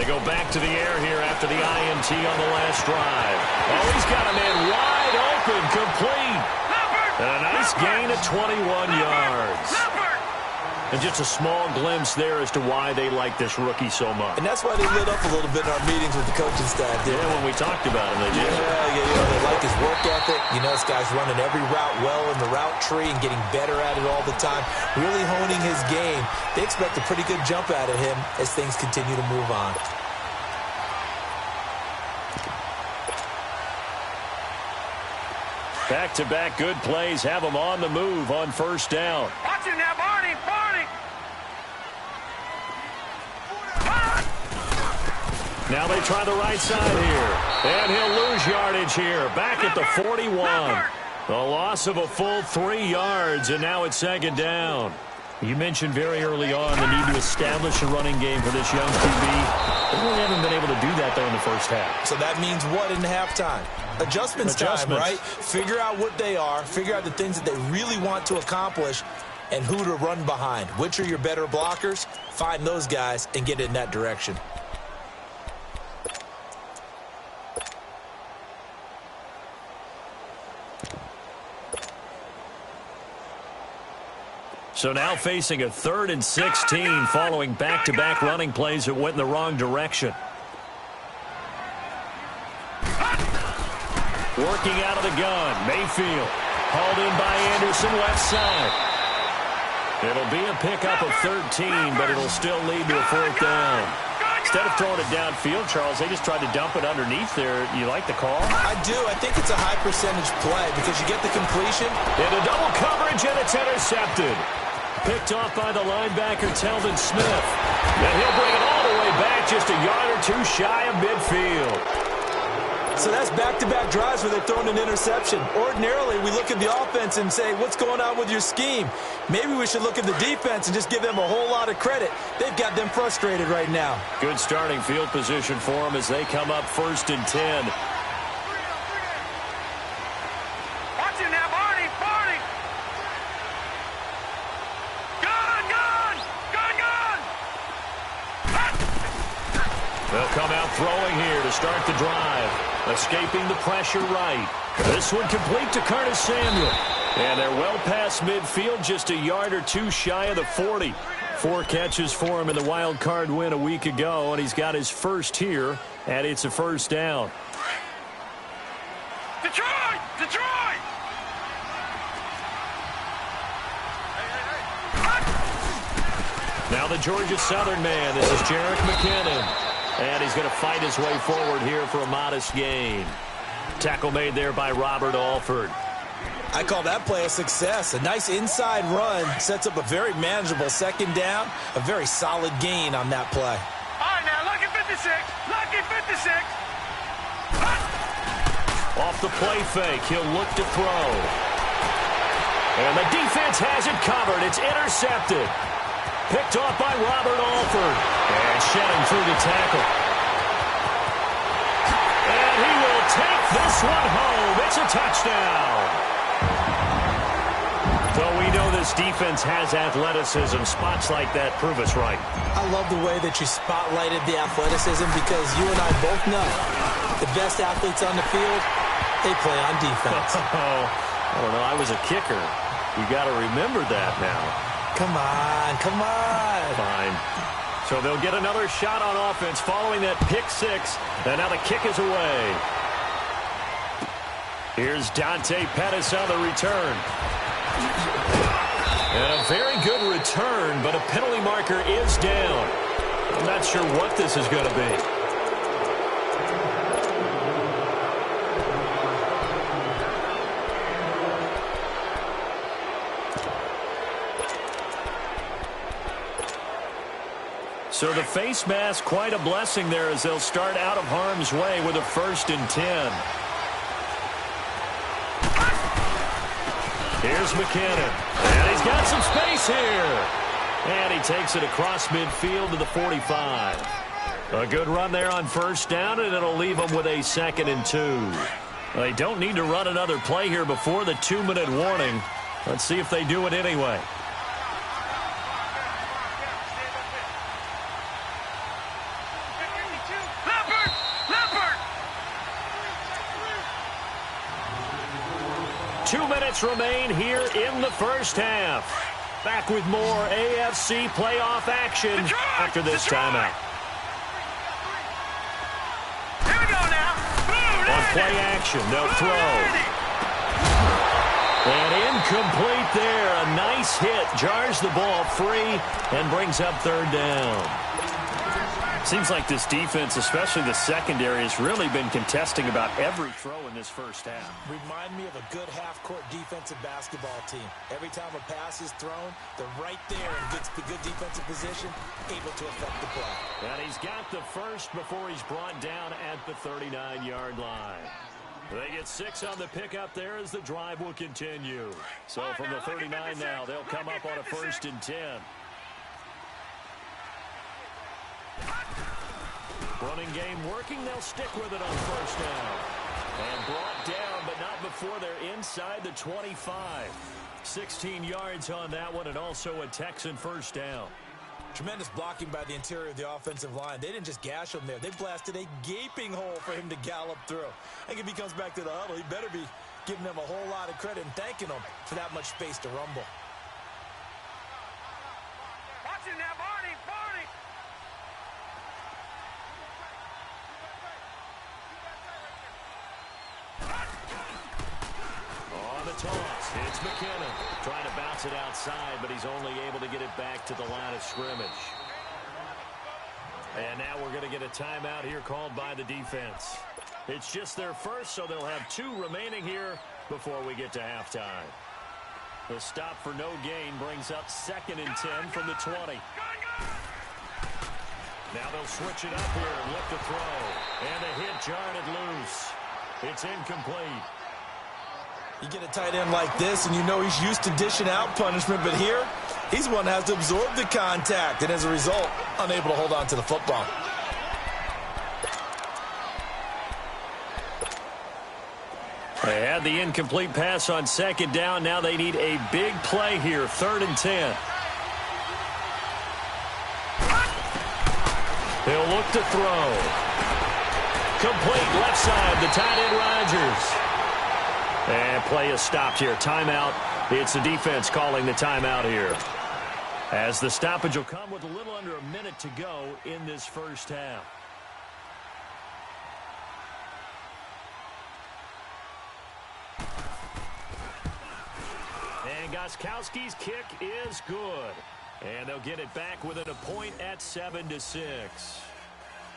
go back to the air here after the INT on the last drive. Oh, he's got a man wide open, complete. And a nice gain of 21 yards. And just a small glimpse there as to why they like this rookie so much. And that's why they lit up a little bit in our meetings with the coaching staff. Yeah, when we talked about him, they did. Yeah, they like his work ethic. You know, this guy's running every route well in the route tree and getting better at it all the time, really honing his game. They expect a pretty good jump out of him as things continue to move on. Back-to-back good plays have him on the move on first down. Watch him now, Barney! Now they try the right side here. And he'll lose yardage here. Back at the 41. A loss of a full 3 yards, and now it's second down. You mentioned very early on the need to establish a running game for this young QB. They really haven't been able to do that, though, in the first half. So that means what in halftime? Adjustments time, right? Figure out what they are. Figure out the things that they really want to accomplish and who to run behind. Which are your better blockers? Find those guys and get in that direction. So now facing a 3rd and 16 following back-to-back running plays that went in the wrong direction. Working out of the gun, Mayfield. Hauled in by Anderson, left side. It'll be a pickup of 13, but it'll still lead to a 4th down. Instead of throwing it downfield, Charles, they just tried to dump it underneath there. You like the call? I do. I think it's a high percentage play because you get the completion. Into double coverage, and it's intercepted. Picked off by the linebacker, Telvin Smith. And he'll bring it all the way back, just a yard or two shy of midfield. So that's back-to-back drives where they're throwing an interception. Ordinarily, we look at the offense and say, what's going on with your scheme? Maybe we should look at the defense and just give them a whole lot of credit. They've got them frustrated right now. Good starting field position for them as they come up 1st and 10. Watch him now, Barney! They'll come out throwing here to start the drive. Escaping the pressure right. This one complete to Curtis Samuel. And they're well past midfield, just a yard or two shy of the 40. 4 catches for him in the wild card win a week ago, and he's got his first here, and it's a 1st down. Detroit! Detroit! Now the Georgia Southern man. This is Jerick McKinnon. And he's going to fight his way forward here for a modest gain. Tackle made there by Robert Alford. I call that play a success. A nice inside run sets up a very manageable 2nd down. A very solid gain on that play. All right, now, lucky 56. Lucky 56. Off the play fake, he'll look to throw. And the defense has it covered. It's intercepted. Picked off by Robert Alford. And shedding through the tackle. And he will take this one home. It's a touchdown. Well, we know this defense has athleticism. Spots like that prove us right. I love the way that you spotlighted the athleticism because you and I both know the best athletes on the field, they play on defense. I don't know. I was a kicker. You got to remember that now. Come on, come on. Fine. So they'll get another shot on offense following that pick 6. And now the kick is away. Here's Dante Pettis on the return. And a very good return, but a penalty marker is down. I'm not sure what this is going to be. So the face mask, quite a blessing there as they'll start out of harm's way with a 1st and 10. Here's McKinnon. And he's got some space here. And he takes it across midfield to the 45. A good run there on 1st down, and it'll leave them with a 2nd and 2. They don't need to run another play here before the 2-minute warning. Let's see if they do it anyway. 2 minutes remain here in the first half. Back with more AFC playoff action after this timeout. Here we go now. Boom, On play action, they'll throw. And incomplete there. A nice hit. Jars the ball free and brings up third down. Seems like this defense, especially the secondary, has really been contesting about every throw in this first half. Remind me of a good half-court defensive basketball team. Every time a pass is thrown, they're right there in good defensive position, able to affect the play. And he's got the first before he's brought down at the 39-yard line. They get 6 on the pickup there as the drive will continue. So from the 39 now, they'll come up on a 1st and 10. Running game working. They'll stick with it on 1st down. And brought down, but not before they're inside the 25. 16 yards on that one, and also a Texan 1st down. Tremendous blocking by the interior of the offensive line. They didn't just gash him there. They blasted a gaping hole for him to gallop through. I think if he comes back to the huddle, he better be giving them a whole lot of credit and thanking them for that much space to rumble. Watch it now, Barney. On the toss, it's McKinnon. Trying to bounce it outside, but he's only able to get it back to the line of scrimmage. And now we're going to get a timeout here called by the defense. It's just their first, so they'll have 2 remaining here before we get to halftime. The stop for no gain brings up 2nd and 10 from the 20. Now they'll switch it up here and look to throw. And a hit jarred it loose. It's incomplete. You get a tight end like this, and you know he's used to dishing out punishment, but here, he's the one that has to absorb the contact, and as a result, unable to hold on to the football. They had the incomplete pass on 2nd down. Now they need a big play here, 3rd and 10. He'll look to throw. Complete left side, the tight end Rodgers. And play is stopped here. Timeout. It's the defense calling the timeout here. As the stoppage will come with a little under a minute to go in this first half. And Gostkowski's kick is good. And they'll get it back within a point at 7-6.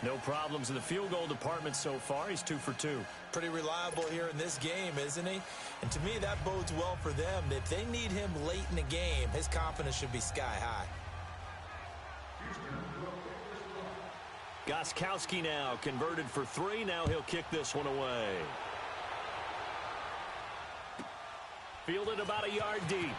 No problems in the field goal department so far. He's 2 for 2. Pretty reliable here in this game, isn't he? And to me, that bodes well for them. If they need him late in the game, his confidence should be sky high. Gostkowski now converted for 3. Now he'll kick this one away. Fielded about a yard deep.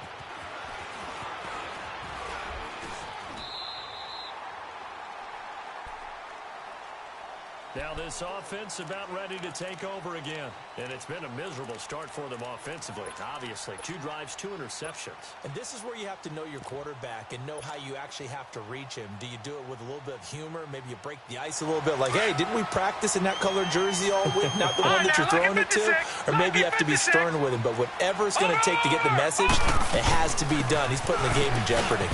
Now this offense about ready to take over again. And it's been a miserable start for them offensively. Obviously, 2 drives, 2 interceptions. And this is where you have to know your quarterback and know how you actually have to reach him. Do you do it with a little bit of humor? Maybe you break the ice a little bit like, hey, didn't we practice in that colored jersey all week? Not the one that you're throwing it to? Or maybe you have to be stern with him. But whatever it's going to take to get the message, it has to be done. He's putting the game in jeopardy.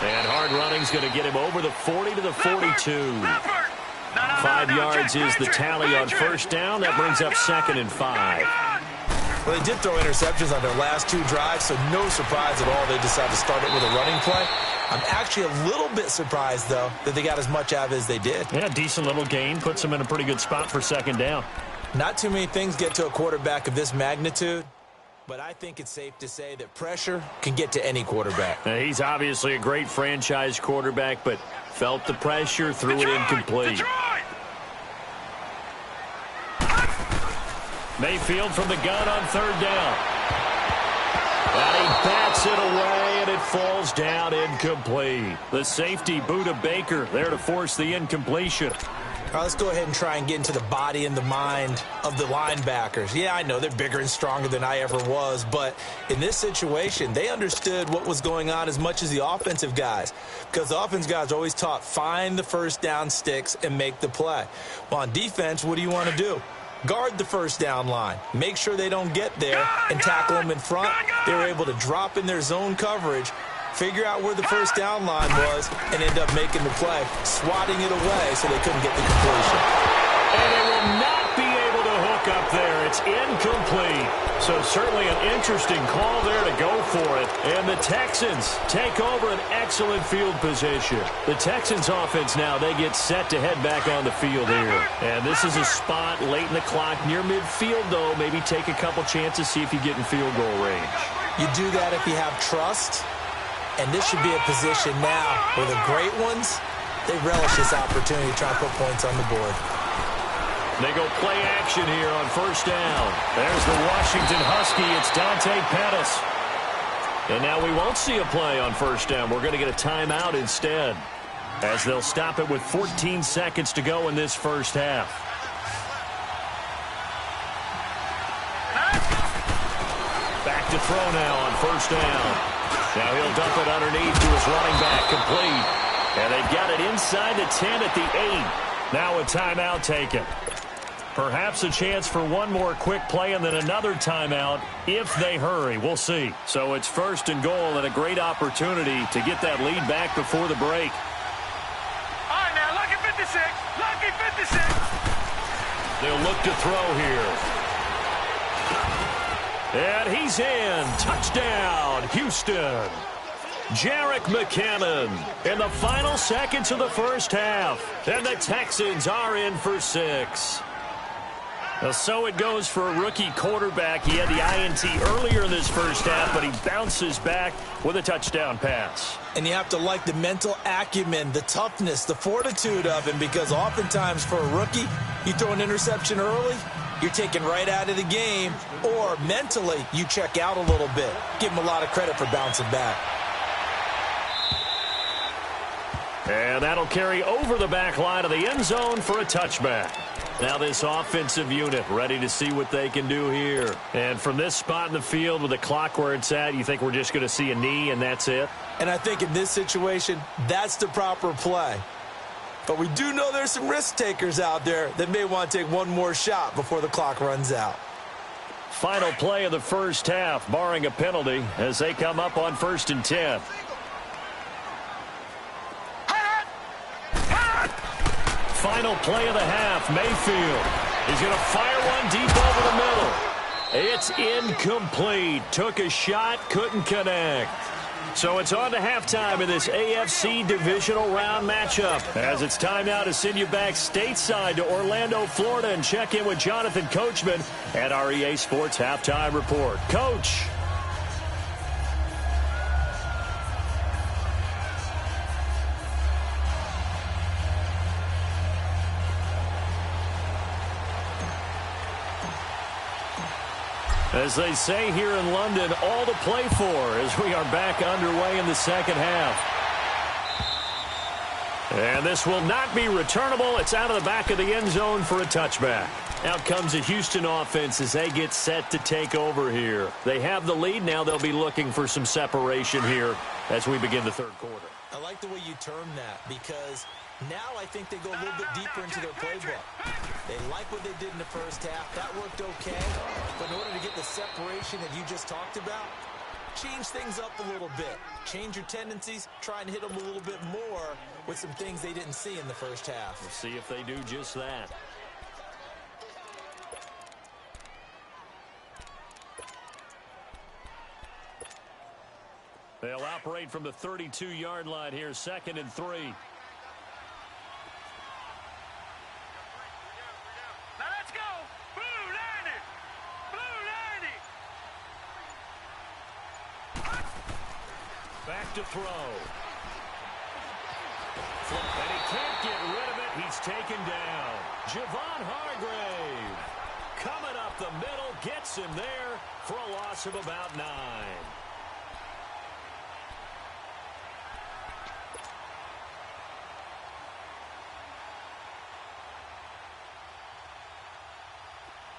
And hard running's going to get him over the 40 to the 42. 5 yards is the tally on 1st down. That brings up 2nd and 5. Well, they did throw interceptions on their last 2 drives, so no surprise at all they decided to start it with a running play. I'm actually a little bit surprised, though, that they got as much out of it as they did. Yeah, decent little gain. Puts them in a pretty good spot for 2nd down. Not too many things get to a quarterback of this magnitude. But I think it's safe to say that pressure can get to any quarterback. Now, he's obviously a great franchise quarterback, but felt the pressure, threw it incomplete. Mayfield from the gun on 3rd down. And he bats it away, and it falls down incomplete. The safety, Buda Baker, there to force the incompletion. All right, let's go ahead and try and get into the body and the mind of the linebackers. Yeah, I know they're bigger and stronger than I ever was, but in this situation, they understood what was going on as much as the offensive guys, because the offensive guys are always taught, find the 1st down sticks and make the play. Well, on defense, what do you want to do? guard the first down line. Make sure they don't get there and tackle them in front. They were able to drop in their zone coverage, figure out where the first down line was, and end up making the play, swatting it away so they couldn't get the completion. And they will not be able to hook up there. It's incomplete. So certainly an interesting call there to go for it. And the Texans take over an excellent field position. The Texans offense now, they get set to head back on the field here. And this is a spot late in the clock near midfield, though. Maybe take a couple chances, see if you get in field goal range. You do that if you have trust. And this should be a position now where the great ones, they relish this opportunity to try and put points on the board. They go play action here on first down. There's the Washington Husky. It's Dante Pettis. And now we won't see a play on first down. We're going to get a timeout instead, as they'll stop it with 14 seconds to go in this first half. Back to throw now on first down. Now he'll dump it underneath to his running back, complete. And they've got it inside the 10 at the 8. Now a timeout taken. Perhaps a chance for one more quick play and then another timeout if they hurry. We'll see. So it's first and goal and a great opportunity to get that lead back before the break. All right, now, lucky 56. Lucky 56. They'll look to throw here. And he's in. Touchdown, Houston. Jarek McCammon in the final seconds of the first half. And the Texans are in for 6. So it goes for a rookie quarterback. He had the INT earlier in this first half, but he bounces back with a touchdown pass. And you have to like the mental acumen, the toughness, the fortitude of him, because oftentimes for a rookie, you throw an interception early, you're taken right out of the game, or mentally you check out a little bit. Give him a lot of credit for bouncing back. And that'll carry over the back line of the end zone for a touchback. Now this offensive unit ready to see what they can do here. And from this spot in the field with the clock where it's at, you think we're just going to see a knee and that's it? And I think in this situation, that's the proper play. But we do know there's some risk takers out there that may want to take one more shot before the clock runs out. Final play of the first half, barring a penalty, as they come up on 1st and 10. Final play of the half, Mayfield. He's going to fire one deep over the middle. It's incomplete. Took a shot, couldn't connect. So it's on to halftime in this AFC divisional round matchup. As it's time now to send you back stateside to Orlando, Florida, and check in with Jonathan Coachman at our EA Sports Halftime Report. Coach. As they say here in London, all to play for as we are back underway in the second half. And this will not be returnable. It's out of the back of the end zone for a touchback. Out comes the Houston offense as they get set to take over here. They have the lead. Now they'll be looking for some separation here as we begin the third quarter. I like the way you term that, because now I think they go a little bit deeper into their playbook. They like what they did in the first half. That worked okay. But in order to get the separation that you just talked about, change things up a little bit. Change your tendencies. Try and hit them a little bit more with some things they didn't see in the first half. We'll see if they do just that. They'll operate from the 32-yard line here, 2nd and 3. Now let's go. Blue 90. Blue 90. Back to throw. And he can't get rid of it. He's taken down. Javon Hargrave coming up the middle, gets him there for a loss of about 9.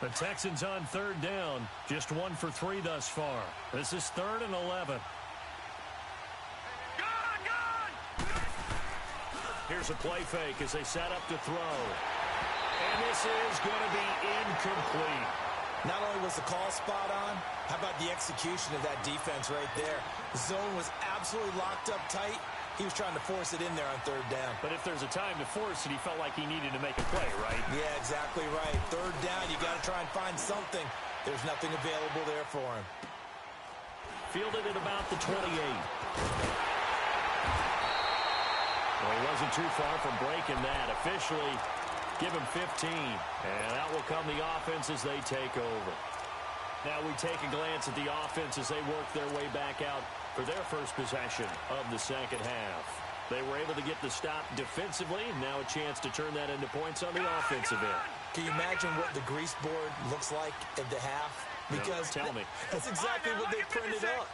The Texans on 3rd down, just 1 for 3 thus far. This is 3rd and 11. Here's a play fake as they set up to throw. And this is going to be incomplete. Not only was the call spot on, how about the execution of that defense right there? The zone was absolutely locked up tight. He was trying to force it in there on third down. But if there's a time to force it, he felt like he needed to make a play, right? Yeah, exactly right. Third down, you got to try and find something. There's nothing available there for him. Fielded at about the 28. Well, he wasn't too far from breaking that. Officially, give him 15. And out will come the offense as they take over. Now we take a glance at the offense as they work their way back out for their first possession of the second half. They were able to get the stop defensively. Now a chance to turn that into points on the offensive end. Can you imagine what the grease board looks like at the half? Because tell me. That's exactly what they printed up.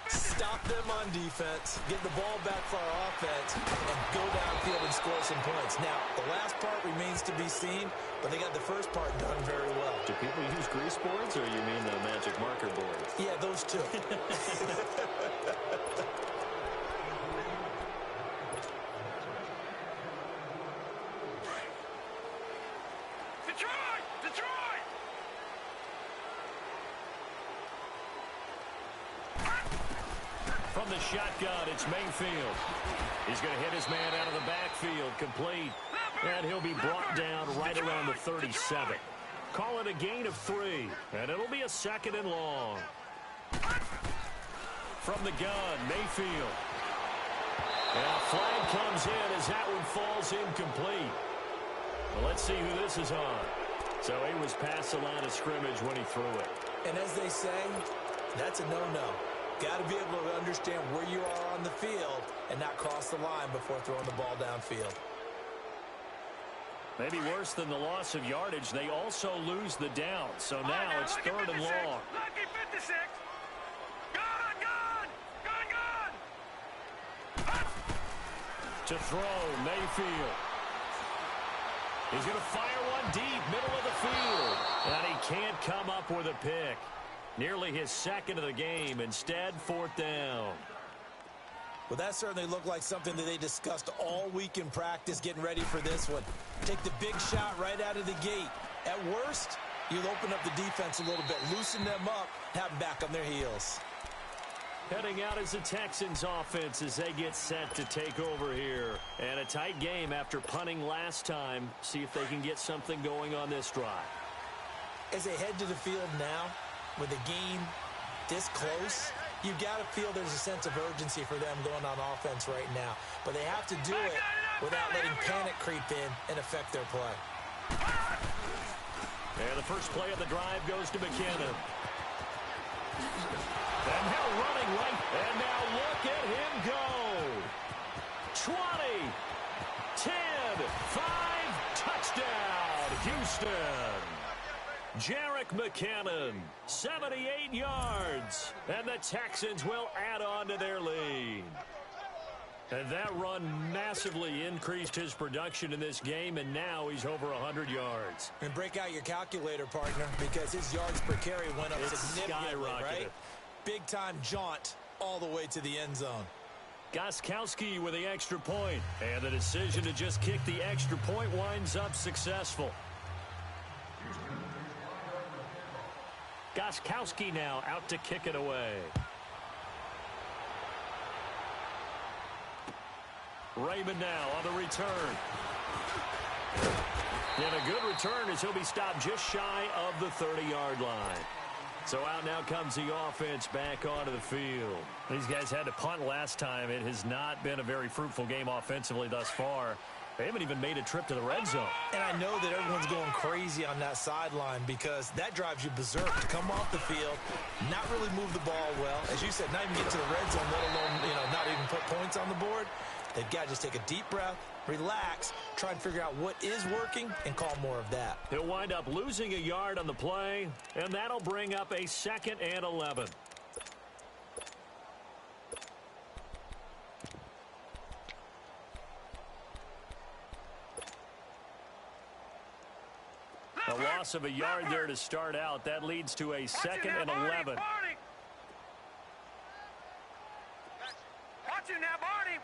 Stop them on defense, get the ball back for our offense, and go downfield and score some points. Now, the last part remains to be seen, but they got the first part done very well. Do people use grease boards, or you mean the magic marker boards? Yeah, those two. Detroit! From the shotgun, it's Mayfield. He's going to hit his man out of the backfield, complete. And he'll be brought down right around the 37. Call it a gain of 3, and it'll be a second and long. From the gun, Mayfield. And a flag comes in as that one falls incomplete. Well, let's see who this is on. So he was past the line of scrimmage when he threw it. And as they say, that's a no-no. Got to be able to understand where you are on the field and not cross the line before throwing the ball downfield. Maybe worse than the loss of yardage, they also lose the down. So now it's third and long. Lucky 56. Gun! To throw, Mayfield. He's going to fire one deep, middle of the field. And he can't come up with a pick. Nearly his second of the game. Instead, fourth down. Well, that certainly looked like something that they discussed all week in practice getting ready for this one. Take the big shot right out of the gate. At worst, you'll open up the defense a little bit, loosen them up, have them back on their heels. Heading out is the Texans offense as they get set to take over here. And a tight game after punting last time. See if they can get something going on this drive. As they head to the field now, with a game this close, you got to feel there's a sense of urgency for them going on offense right now. But they have to do it without letting panic creep in and affect their play. And the first play of the drive goes to McKinnon. And now running right. And now look at him go. 20, 10, 5, touchdown, Houston. Jerick McKinnon, 78 yards. And the Texans will add on to their lead. And that run massively increased his production in this game, and now he's over 100 yards. And break out your calculator, partner, because his yards per carry went up significantly, right? Big-time jaunt all the way to the end zone. Gostkowski with the extra point, and the decision to just kick the extra point winds up successful. Gostkowski now out to kick it away. Raymond now on the return. And a good return as he'll be stopped just shy of the 30-yard line. So out now comes the offense back onto the field. These guys had to punt last time. It has not been a very fruitful game offensively thus far. They haven't even made a trip to the red zone. And I know that everyone's going crazy on that sideline because that drives you berserk to come off the field, not really move the ball well. As you said, not even get to the red zone, let alone, not even put points on the board. They've got to just take a deep breath, relax, try and figure out what is working, and call more of that. He'll wind up losing a yard on the play, and that'll bring up a 2nd and 11. A loss of a yard there to start out. That leads to a 2nd and 11. Watch it now, Barney.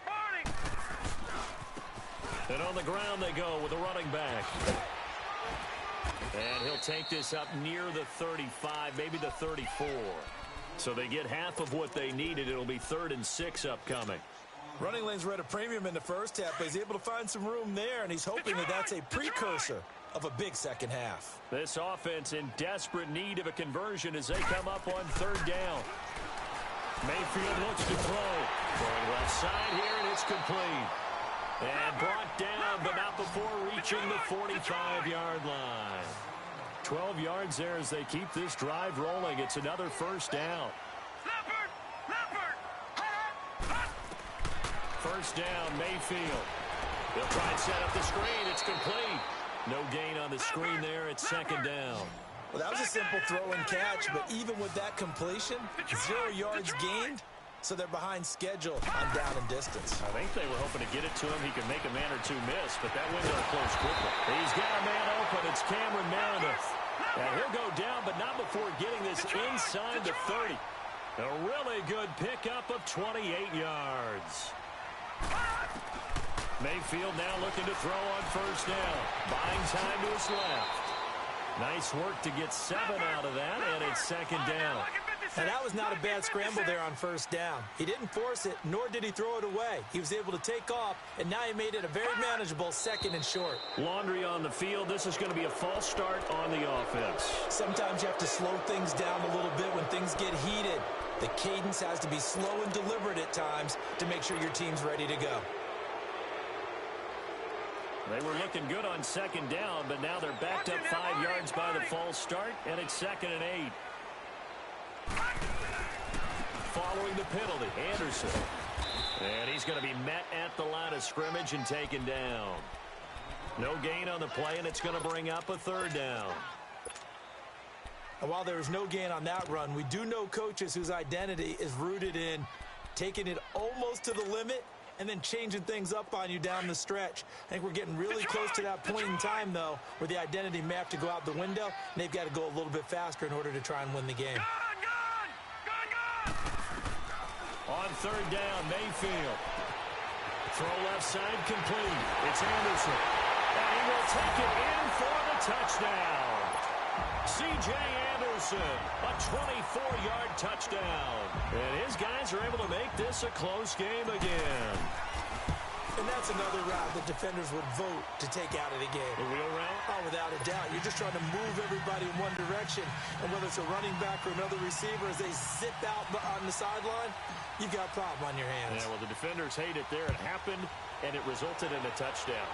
And on the ground they go with a running back. And he'll take this up near the 35, maybe the 34. So they get half of what they needed. It'll be 3rd and 6 upcoming. Running lanes were at a premium in the first half, but he's able to find some room there, and he's hoping that that's a precursor of a big second half. This offense in desperate need of a conversion as they come up on 3rd down. Mayfield looks to throw. Going left side here, and it's complete. And brought down, but not before reaching the 45-yard line. 12 yards there as they keep this drive rolling. It's another 1st down. 1st down, Mayfield. They'll try and set up the screen. It's complete. No gain on the screen there. It's 2nd down. Well, that was a simple throw and catch, but even with that completion, 0 yards gained, so they're behind schedule on down and distance. I think they were hoping to get it to him. He could make a man or two miss, but that window closed quickly. He's got a man open. It's Cameron Meredith. And he'll go down, but not before getting this inside the 30. A really good pickup of 28 yards. Mayfield now looking to throw on 1st down. Buying time to his left. Nice work to get 7 out of that, and it's 2nd down. And that was not a bad scramble there on 1st down. He didn't force it, nor did he throw it away. He was able to take off, and now he made it a very manageable 2nd and short. Laundry on the field. This is going to be a false start on the offense. Sometimes you have to slow things down a little bit when things get heated. The cadence has to be slow and deliberate at times to make sure your team's ready to go. They were looking good on 2nd down, but now they're backed up 5 yards by the false start, and it's 2nd and 8. Following the penalty, Anderson. And he's going to be met at the line of scrimmage and taken down. No gain on the play, and it's going to bring up a 3rd down. And while there was no gain on that run, we do know coaches whose identity is rooted in taking it almost to the limit and then changing things up on you down the stretch. I think we're getting really close to that point in time, though, where the identity may have to go out the window, and they've got to go a little bit faster in order to try and win the game. On 3rd down, Mayfield. Throw left side complete. It's Anderson. And he will take it in for the touchdown. C.J. Anderson, a 24-yard touchdown. And his guys are able to make this a close game again. And that's another route that defenders would vote to take out of the game. The wheel route? Oh, without a doubt. You're just trying to move everybody in one direction. And whether it's a running back or another receiver, as they zip out on the sideline, you've got a problem on your hands. Yeah, well, the defenders hate it there. It happened, and it resulted in a touchdown.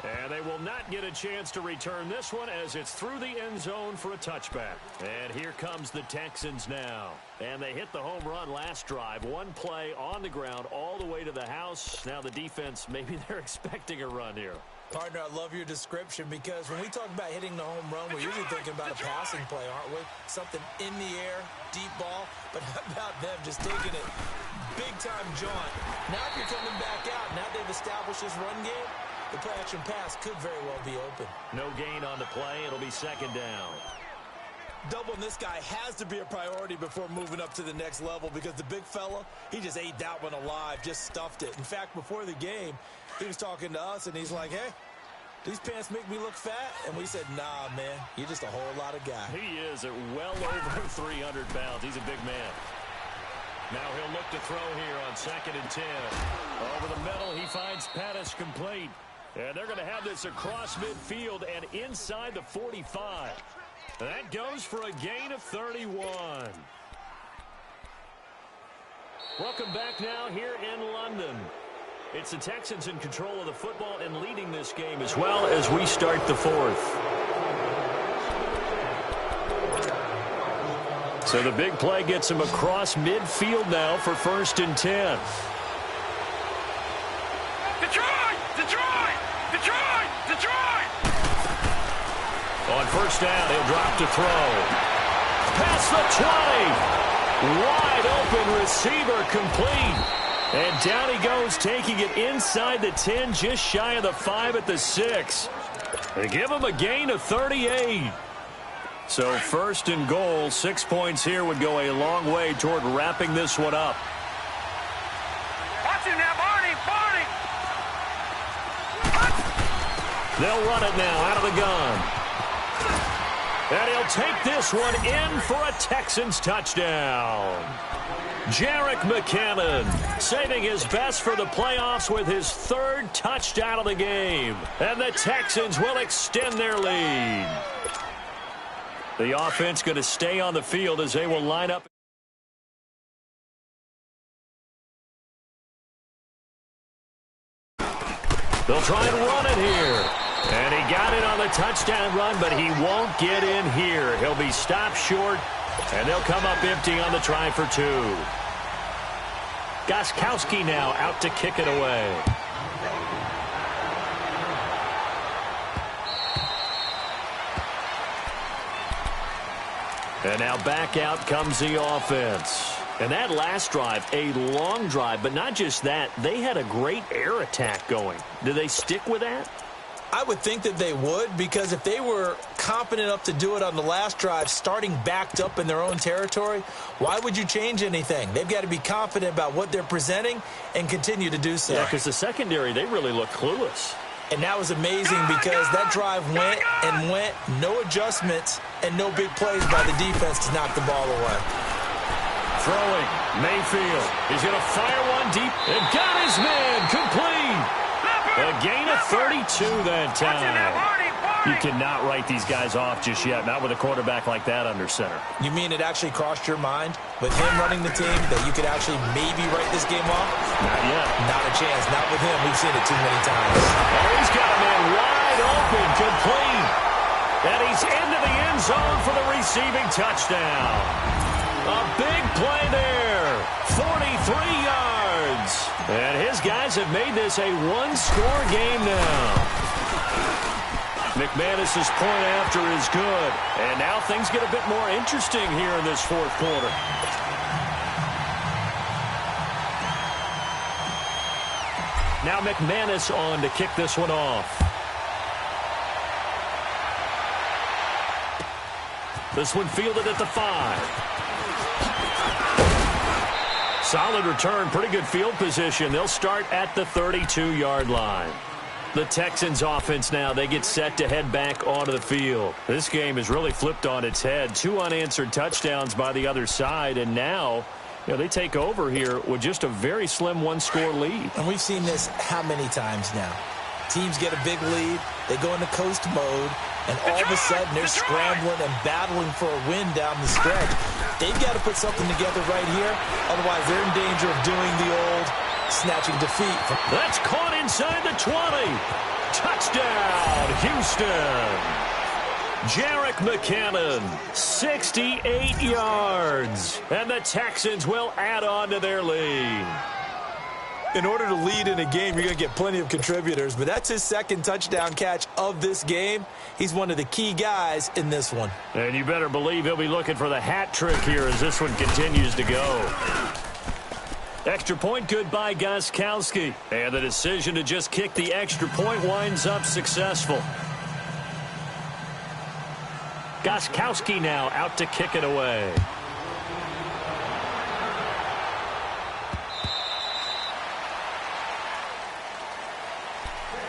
And they will not get a chance to return this one as it's through the end zone for a touchback. And here comes the Texans now. And they hit the home run last drive. One play on the ground all the way to the house. Now the defense, maybe they're expecting a run here. Partner, I love your description because when we talk about hitting the home run, we're usually thinking about a passing play, aren't we? Something in the air, deep ball. But how about them just taking it big-time jaunt? Now if you're coming back out, now they've established this run game, the play-action pass could very well be open. No gain on the play. It'll be 2nd down. Doubling this guy has to be a priority before moving up to the next level because the big fella, he just ate that one alive, just stuffed it. In fact, before the game, he was talking to us, and he's like, hey, these pants make me look fat? And we said, nah, man, you're just a whole lot of guy. He is at well over 300 pounds. He's a big man. Now he'll look to throw here on 2nd and 10. Over the middle, he finds Pettis complete. And they're going to have this across midfield and inside the 45. That goes for a gain of 31. Welcome back now here in London. It's the Texans in control of the football and leading this game as well as we start the 4th. So the big play gets him across midfield now for 1st and 10. On 1st down, he'll drop to throw. Past the 20. Wide open receiver complete. And down he goes, taking it inside the 10, just shy of the 5 at the 6. They give him a gain of 38. So 1st and goal, 6 points here would go a long way toward wrapping this one up. Watch him now, Barney! They'll run it now out of the gun. And he'll take this one in for a Texans touchdown. Jerick McKinnon saving his best for the playoffs with his third touchdown of the game. And the Texans will extend their lead. The offense going to stay on the field as they will line up. They'll try and run it here. And he got it on the touchdown run, but he won't get in here. He'll be stopped short, and they'll come up empty on the try for two. Gostkowski now out to kick it away. And now back out comes the offense. And that last drive, a long drive, but not just that, they had a great air attack going. Do they stick with that? I would think that they would, because if they were confident enough to do it on the last drive, starting backed up in their own territory, why would you change anything? They've got to be confident about what they're presenting and continue to do so. Yeah, because the secondary, they really look clueless. And that was amazing because that drive went and went, no adjustments and no big plays by the defense to knock the ball away. Throwing, Mayfield. He's going to fire one deep and got his man complete. A gain of 32 that time. You cannot write these guys off just yet, not with a quarterback like that under center. You mean it actually crossed your mind with him running the team that you could actually maybe write this game off? Not yet. Not a chance. Not with him. We've seen it too many times. Oh, he's got a man wide open, complete. And he's into the end zone for the receiving touchdown. A big play there. 43 yards. And his guys have made this a one-score game now. McManus's point after is good. And now things get a bit more interesting here in this fourth quarter. Now McManus on to kick this one off. This one fielded at the 5. Solid return, pretty good field position. They'll start at the 32-yard line. The Texans offense now, they get set to head back onto the field. This game is really flipped on its head. 2 unanswered touchdowns by the other side, and now they take over here with just a very slim one-score lead. And we've seen this how many times now? Teams get a big lead, they go into coast mode, and all of a sudden they're scrambling and battling for a win down the stretch. They've got to put something together right here, otherwise they're in danger of doing the old snatching defeat. That's caught inside the 20. Touchdown, Houston. Jerick McKinnon, 68 yards. And the Texans will add on to their lead. In order to lead in a game, you're going to get plenty of contributors, but that's his second touchdown catch of this game. He's one of the key guys in this one. And you better believe he'll be looking for the hat trick here as this one continues to go. Extra point good by Gostkowski. And the decision to just kick the extra point winds up successful. Gostkowski now out to kick it away.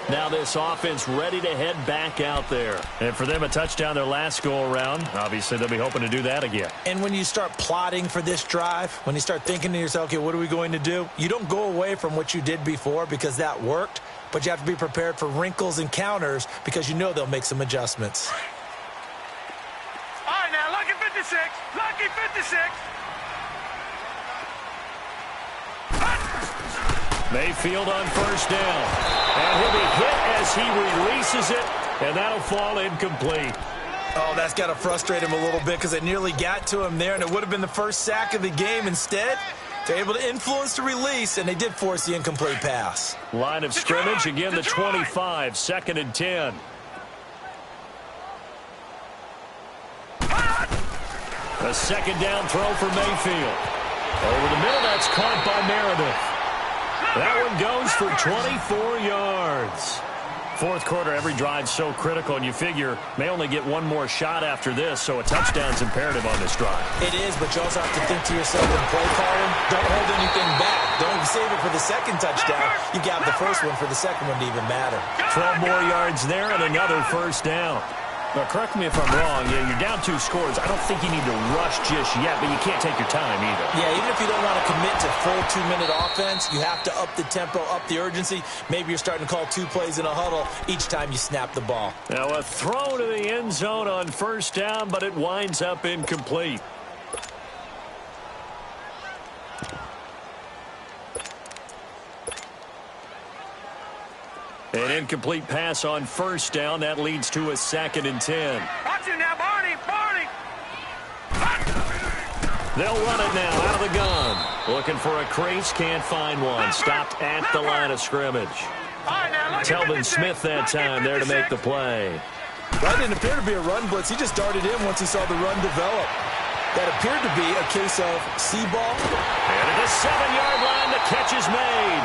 Now this offense ready to head back out there. And for them, a touchdown their last go-around. Obviously, they'll be hoping to do that again. And when you start plotting for this drive, when you start thinking to yourself, okay, what are we going to do? You don't go away from what you did before because that worked, but you have to be prepared for wrinkles and counters because you know they'll make some adjustments. All right, now, lucky 56. Lucky 56. Mayfield on first down. And he'll be hit as he releases it, and that'll fall incomplete. Oh, that's got to frustrate him a little bit because it nearly got to him there, and it would have been the first sack of the game. Instead, they're able to influence the release, and they did force the incomplete pass. Line of scrimmage, again the 25, 2nd and 10. A second down throw for Mayfield. Over the middle, that's caught by Meredith. That one goes for 24 yards. Fourth quarter, every drive's so critical, and you figure may only get one more shot after this, so a touchdown's imperative on this drive. It is, but you also have to think to yourself in play calling, don't hold anything back. Don't save it for the second touchdown. You got the first one for the second one to even matter. 12 more yards there and another first down. Now, correct me if I'm wrong. Yeah, you're down 2 scores. I don't think you need to rush just yet, but you can't take your time either. Yeah, even if you don't want to commit to full 2-minute offense, you have to up the tempo, up the urgency. Maybe you're starting to call 2 plays in a huddle each time you snap the ball. Now, a throw to the end zone on first down, but it winds up incomplete. An incomplete pass on first down. That leads to a 2nd and 10. Watch it now, Barney! Barney! They'll run it now out of the gun. Looking for a crease, can't find one. Stopped at the line of scrimmage. All right, now, Telvin Smith that time there to make the play. That didn't appear to be a run blitz. He just darted in once he saw the run develop. That appeared to be a case of C-ball. And at the 7-yard line, the catch is made.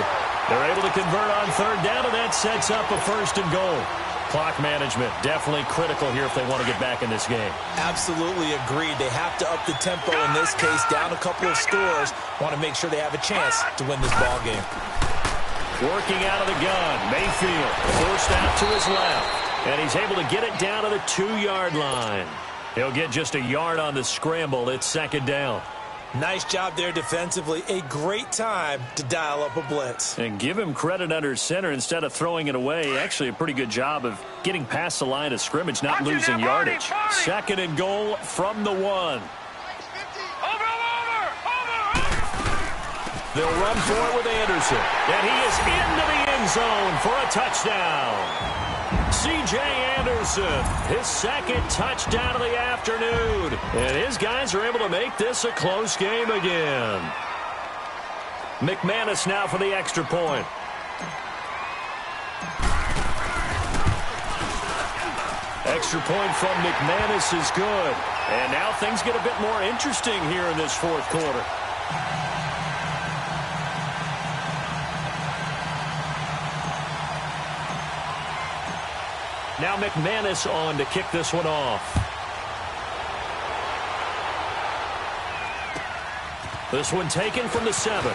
They're able to convert on third down, and that sets up a 1st and goal. Clock management definitely critical here if they want to get back in this game. Absolutely agreed. They have to up the tempo in this case, down a couple of scores. Want to make sure they have a chance to win this ball game. Working out of the gun, Mayfield forced out to his left, and he's able to get it down to the 2-yard line. He'll get just a yard on the scramble. It's 2nd down. Nice job there defensively. A great time to dial up a blitz. And give him credit under center instead of throwing it away. Actually, a pretty good job of getting past the line of scrimmage, not losing yardage. 2nd and goal from the 1. Over! They'll run for it with Anderson. And he is into the end zone for a touchdown. C.J. Anderson, his 2nd touchdown of the afternoon. And his guys are able to make this a close game again. McManus now for the extra point. Extra point from McManus is good. And now things get a bit more interesting here in this 4th quarter. Now McManus on to kick this one off. This one taken from the 7.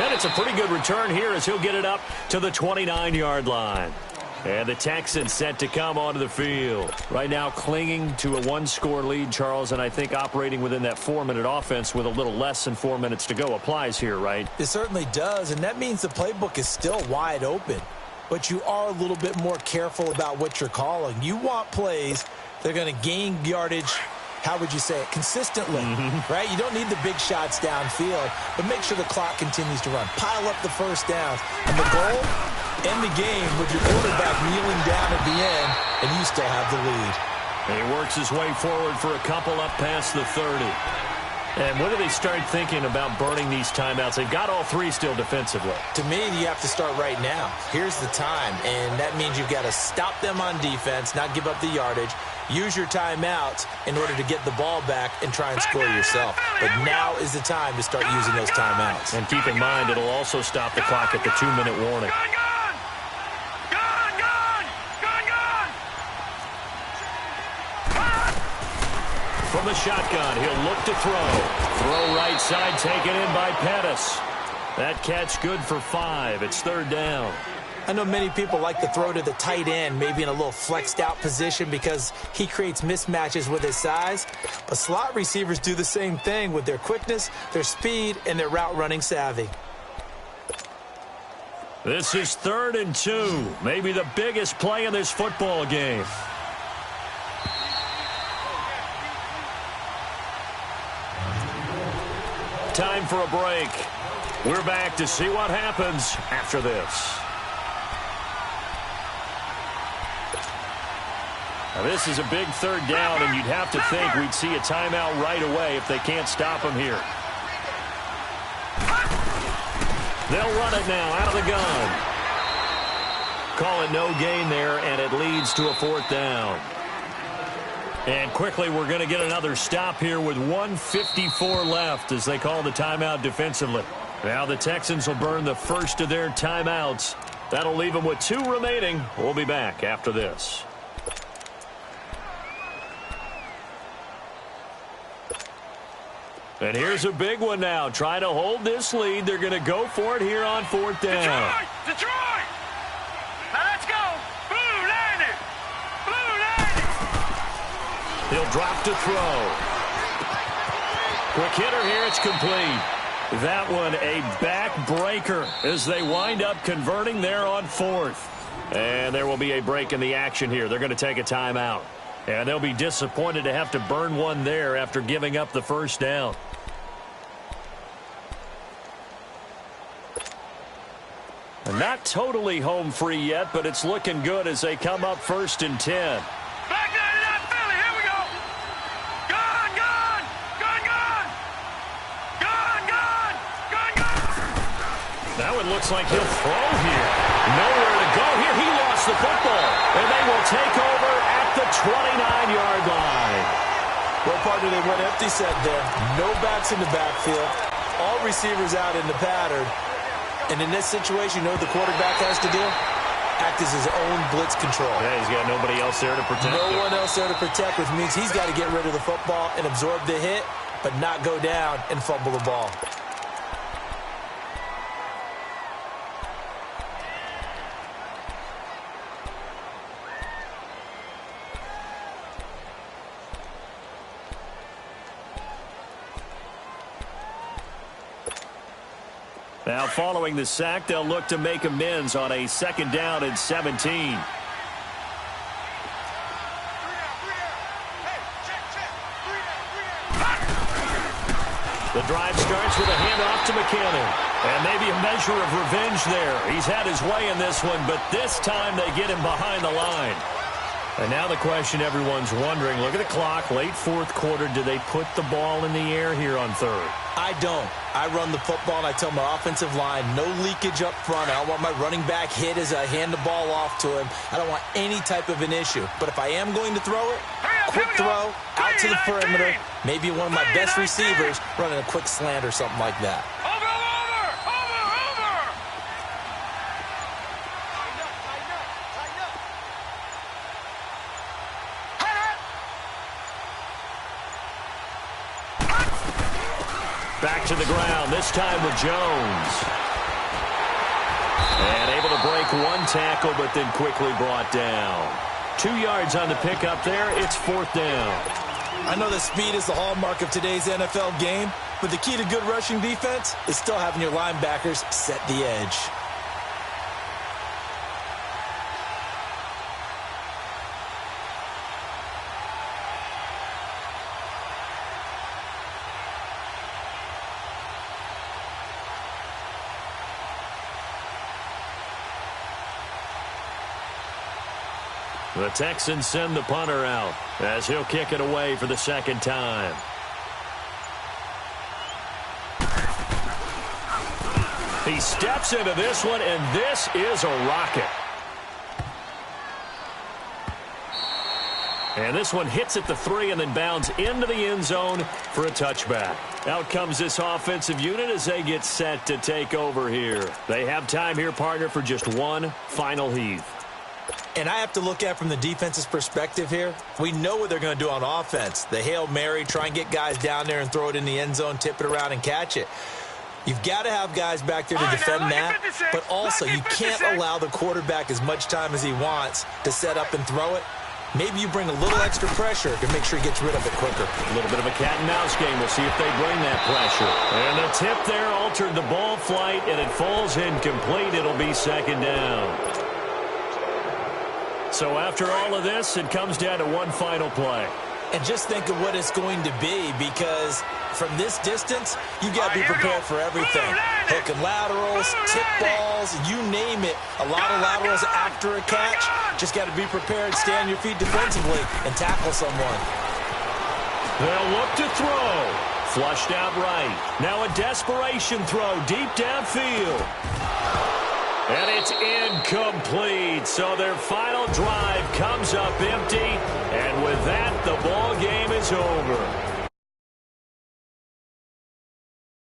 And it's a pretty good return here as he'll get it up to the 29-yard line. And the Texans set to come onto the field. Right now clinging to a 1-score lead, Charles, and I think operating within that 4-minute offense with a little less than 4 minutes to go applies here, right? It certainly does, and that means the playbook is still wide open. But you are a little bit more careful about what you're calling. You want plays that are going to gain yardage, how would you say it, consistently, right? You don't need the big shots downfield, but make sure the clock continues to run. Pile up the first downs. And the goal, end the game with your quarterback kneeling down at the end, and you still have the lead. And he works his way forward for a couple up past the 30. And when do they start thinking about burning these timeouts? They've got all 3 still defensively. To me, you have to start right now. Here's the time, and that means you've got to stop them on defense, not give up the yardage. Use your timeouts in order to get the ball back and try and score yourself. But now is the time to start using those timeouts. And keep in mind, it'll also stop the clock at the 2-minute warning. From the shotgun, he'll look to throw. Throw right side, taken in by Pettis. That catch good for 5. It's 3rd down. I know many people like to throw to the tight end, maybe in a little flexed out position because he creates mismatches with his size. But slot receivers do the same thing with their quickness, their speed, and their route running savvy. This is 3rd and 2. Maybe the biggest play in this football game. Time for a break. We're back to see what happens after this. Now this is a big 3rd down, and you'd have to think we'd see a timeout right away if they can't stop him here. They'll run it now out of the gun. Call it no gain there, and it leads to a 4th down. And quickly, we're going to get another stop here with 1:54 left as they call the timeout defensively. Now the Texans will burn the first of their timeouts That'll leave him with 2 remaining. We'll be back after this. And here's a big one now. Trying to hold this lead. They're going to go for it here on 4th down. Detroit! Now let's go! Blue landed! Blue landed! He'll drop to throw. Quick hitter here. It's complete. That one a backbreaker as they wind up converting there on 4th. And there will be a break in the action here. They're going to take a timeout. And they'll be disappointed to have to burn one there after giving up the 1st down. And not totally home free yet, but it's looking good as they come up 1st and 10. Back 99 Philly, here we go! Gone, gone! Gone, gone! Gone, gone! Gone, gone! Now it looks like he'll throw here. Nowhere to go here. He lost the football. And they will take over at the 29-yard line. Well, partner, they went empty set there. No backs in the backfield. All receivers out in the pattern. And in this situation, you know what the quarterback has to do? Act as his own blitz control. Yeah, he's got nobody else there to protect him. No one else there to protect, which means he's got to get rid of the football and absorb the hit, but not go down and fumble the ball. Now, following the sack, they'll look to make amends on a 2nd down and 17. The drive starts with a handoff to McKinnon. And maybe a measure of revenge there. He's had his way in this one, but this time they get him behind the line. And now the question everyone's wondering, look at the clock, late 4th quarter, do they put the ball in the air here on 3rd? I don't. I run the football, and I tell my offensive line, no leakage up front. I don't want my running back hit as I hand the ball off to him. I don't want any type of an issue. But if I am going to throw it, quick throw, out to the perimeter, maybe one of my best receivers running a quick slant or something like that. Back to the ground, this time with Jones. And able to break one tackle, but then quickly brought down. 2 yards on the pickup there. It's 4th down. I know that speed is the hallmark of today's NFL game, but the key to good rushing defense is still having your linebackers set the edge. The Texans send the punter out as he'll kick it away for the 2nd time. He steps into this one, and this is a rocket. And this one hits at the 3 and then bounds into the end zone for a touchback. Out comes this offensive unit as they get set to take over here. They have time here, partner, for just one final heave. And I have to look at from the defense's perspective here. We know what they're going to do on offense. The Hail Mary, try and get guys down there and throw it in the end zone, tip it around and catch it. You've got to have guys back there to defend that, but also you can't allow the quarterback as much time as he wants to set up and throw it. Maybe you bring a little extra pressure to make sure he gets rid of it quicker. A little bit of a cat and mouse game. We'll see if they bring that pressure. And the tip there altered the ball flight, and it falls incomplete. It'll be 2nd down. So after all of this, it comes down to one final play. And just think of what it's going to be, because from this distance, you got to be prepared for everything. Hook and laterals, tip balls, you name it. A lot of laterals after a catch. Just got to be prepared, stand your feet defensively, and tackle someone. They'll look to throw. Flushed out right. Now a desperation throw deep downfield. And it's incomplete. So their final drive comes up empty. And with that, the ball game is over.